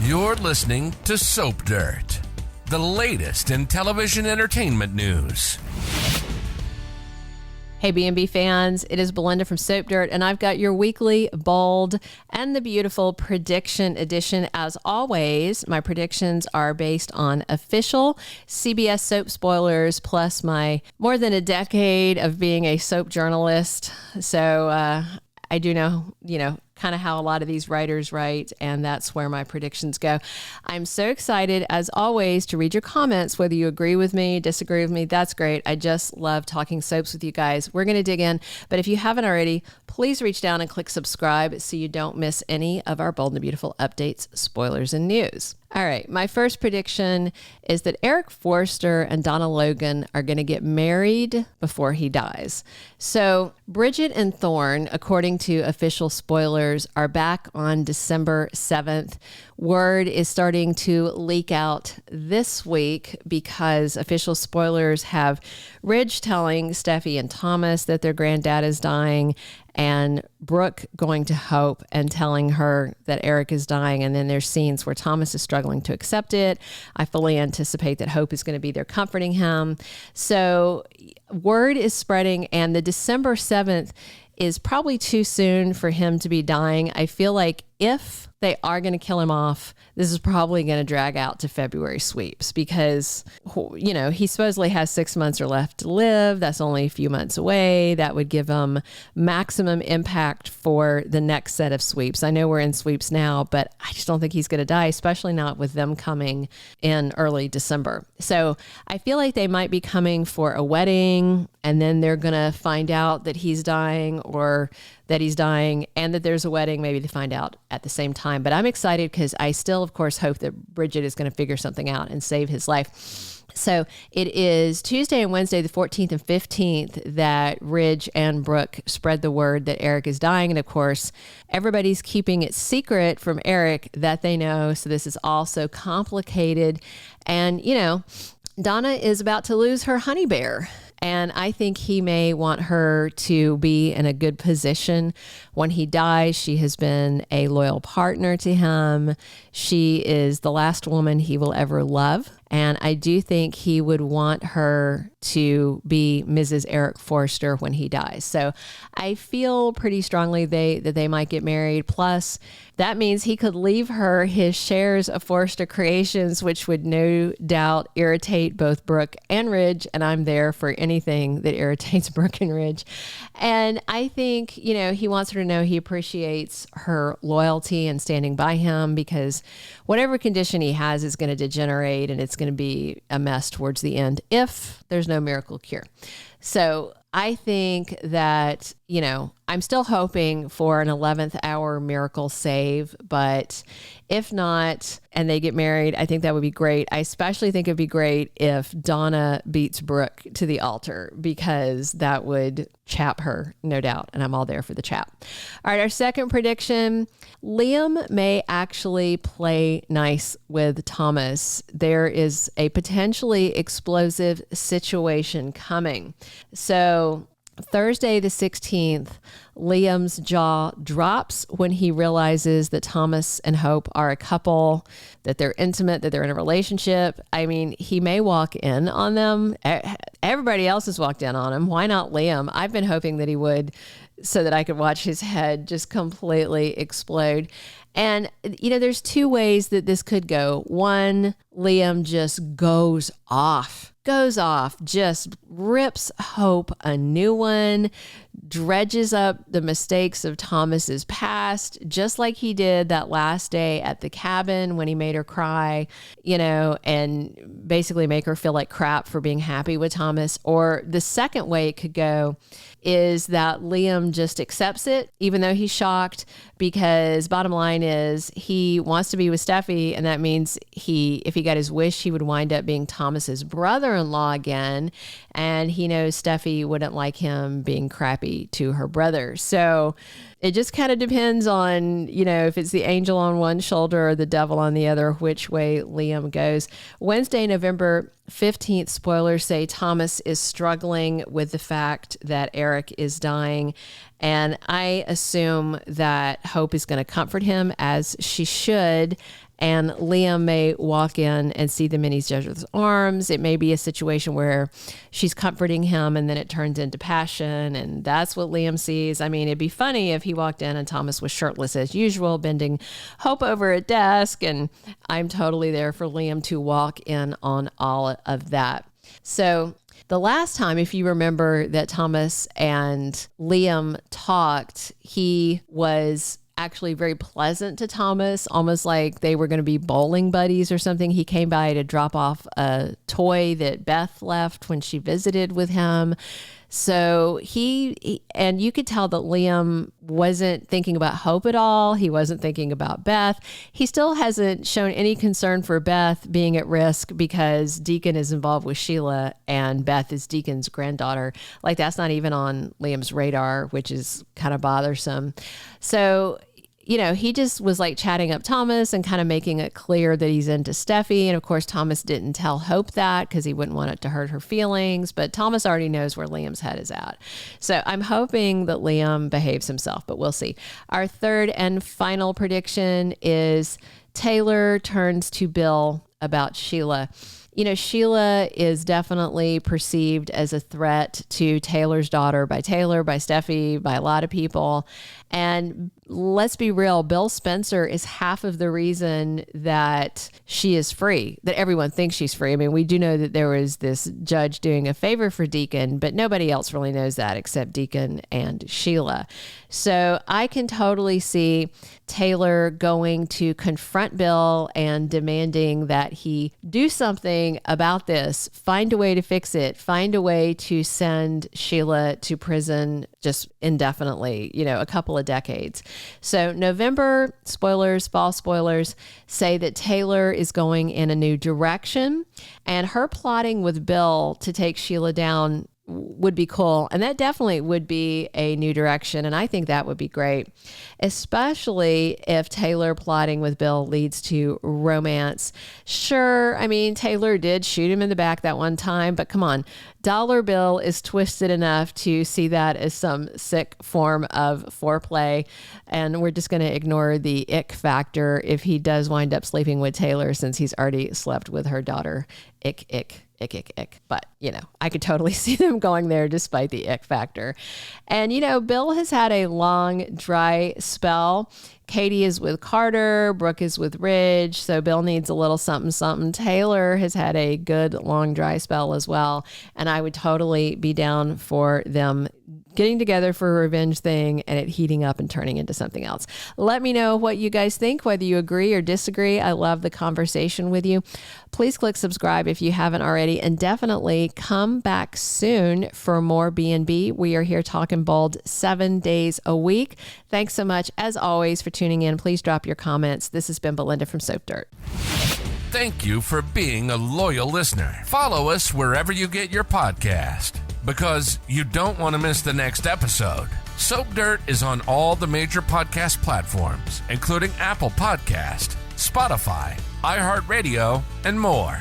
You're listening to Soap Dirt, the latest in television entertainment news. Hey B&B fans, it is Belynda from Soap Dirt, and I've got your weekly bold and the beautiful prediction edition. As always, my predictions are based on official CBS soap spoilers, plus my more than a decade of being a soap journalist. So I do know, kind of how a lot of these writers write, and that's where my predictions go. I'm so excited, as always, to read your comments, whether you agree with me, disagree with me. That's great. I just love talking soaps with you guys. We're going to dig in, but if you haven't already, please reach down and click subscribe so you don't miss any of our Bold and Beautiful updates, spoilers, and news. All right, my first prediction is that Eric Forrester and Donna Logan are going to get married before he dies. So Bridget and Thorne, according to official spoilers, are back on December 7th. Word is starting to leak out this week because official spoilers have Ridge telling Steffi and Thomas that their granddad is dying, and Brooke going to Hope and telling her that Eric is dying. And then there's scenes where Thomas is struggling to accept it. I fully anticipate that Hope is going to be there comforting him. So word is spreading, and the December 7th is probably too soon for him to be dying. I feel like if they are going to kill him off, this is probably going to drag out to February sweeps because, he supposedly has 6 months or left to live. That's only a few months away. That would give him maximum impact for the next set of sweeps. I know we're in sweeps now, but I just don't think he's going to die, especially not with them coming in early December. So I feel like they might be coming for a wedding, and then they're going to find out that he's dying, or that he's dying and that there's a wedding. Maybe they find out at the same time. But I'm excited because I still, of course, hope that Bridget is going to figure something out and save his life. So it is Tuesday and Wednesday, the 14th and 15th, that Ridge and Brooke spread the word that Eric is dying. And of course, everybody's keeping it secret from Eric that they know. So this is all so complicated. And, Donna is about to lose her honey bear. And I think he may want her to be in a good position when he dies. She has been a loyal partner to him. She is the last woman he will ever love. And I do think he would want her to be Mrs. Eric Forrester when he dies. So I feel pretty strongly that they might get married. Plus, that means he could leave her his shares of Forrester Creations, which would no doubt irritate both Brooke and Ridge. And I'm there for anything that irritates Brooke and Ridge. And I think, he wants her to know he appreciates her loyalty and standing by him, because whatever condition he has is going to degenerate, and it's going to be a mess towards the end if there's no miracle cure. So I think that, I'm still hoping for an 11th hour miracle save, but if not, and they get married, I think that would be great. I especially think it'd be great if Donna beats Brooke to the altar, because that would chap her, no doubt. And I'm all there for the chap. All right, our second prediction, Liam may actually play nice with Thomas. There is a potentially explosive situation coming. So Thursday the 16th, Liam's jaw drops when he realizes that Thomas and Hope are a couple, that they're intimate, that they're in a relationship. I mean, he may walk in on them. Everybody else has walked in on him. Why not Liam? I've been hoping that he would, so that I could watch his head just completely explode. And, there's two ways that this could go. One, Liam just goes off, just rips Hope a new one, dredges up the mistakes of Thomas's past, just like he did that last day at the cabin when he made her cry, and basically make her feel like crap for being happy with Thomas. Or the second way it could go is that Liam just accepts it, even though he's shocked, because bottom line is he wants to be with Steffi, and that means if he got his wish, he would wind up being Thomas's brother-in-law again, and he knows Steffi wouldn't like him being crappy to her brother. So it just kind of depends on, if it's the angel on one shoulder or the devil on the other, which way Liam goes. Wednesday, November 15th, spoilers say Thomas is struggling with the fact that Eric is dying. And I assume that Hope is going to comfort him, as she should. and Liam may walk in and see them in each other's arms. It may be a situation where she's comforting him and then it turns into passion, and that's what Liam sees. I mean, it'd be funny if he walked in and Thomas was shirtless as usual, bending Hope over a desk, and I'm totally there for Liam to walk in on all of that. So the last time, if you remember, that Thomas and Liam talked, he was actually very pleasant to Thomas, almost like they were going to be bowling buddies or something. He came by to drop off a toy that Beth left when she visited with him. So he and you could tell that Liam wasn't thinking about Hope at all. He wasn't thinking about Beth. He still hasn't shown any concern for Beth being at risk because Deacon is involved with Sheila and Beth is Deacon's granddaughter. Like, that's not even on Liam's radar, which is kind of bothersome. So, you know, he just was like chatting up Thomas and kind of making it clear that he's into Steffi. And of course, Thomas didn't tell Hope that because he wouldn't want it to hurt her feelings. But Thomas already knows where Liam's head is at. So I'm hoping that Liam behaves himself, but we'll see. Our third and final prediction is Taylor turns to Bill about Sheila. You know, Sheila is definitely perceived as a threat to Taylor's daughter by Taylor, by Steffi, by a lot of people. And let's be real, Bill Spencer is half of the reason that she is free, that everyone thinks she's free. I mean, we do know that there was this judge doing a favor for Deacon, but nobody else really knows that except Deacon and Sheila. So I can totally see Taylor going to confront Bill and demanding that he do something about this, find a way to fix it, find a way to send Sheila to prison just indefinitely, you know, a couple of decades. So November, spoilers, fall spoilers, say that Taylor is going in a new direction, and her plotting with Bill to take Sheila down would be cool. And that definitely would be a new direction. And I think that would be great, especially if Taylor plotting with Bill leads to romance. Sure, I mean, Taylor did shoot him in the back that one time, but come on, Dollar Bill is twisted enough to see that as some sick form of foreplay. And we're just going to ignore the ick factor if he does wind up sleeping with Taylor, since he's already slept with her daughter. Ick, ick. Ick. But, you know, I could totally see them going there despite the ick factor. And, you know, Bill has had a long, dry spell. Katie is with Carter. Brooke is with Ridge. So Bill needs a little something. Taylor has had a good, long, dry spell as well. And I would totally be down for them getting together for a revenge thing and it heating up and turning into something else. Let me know what you guys think, whether you agree or disagree. I love the conversation with you. Please click subscribe if you haven't already, and definitely come back soon for more B&B. We are here talking bold 7 days a week. Thanks so much, as always, for tuning in. Please drop your comments. This has been Belynda from Soap Dirt. Thank you for being a loyal listener. Follow us wherever you get your podcast, because you don't want to miss the next episode. Soap Dirt is on all the major podcast platforms, including Apple Podcast, Spotify, iHeartRadio, and more.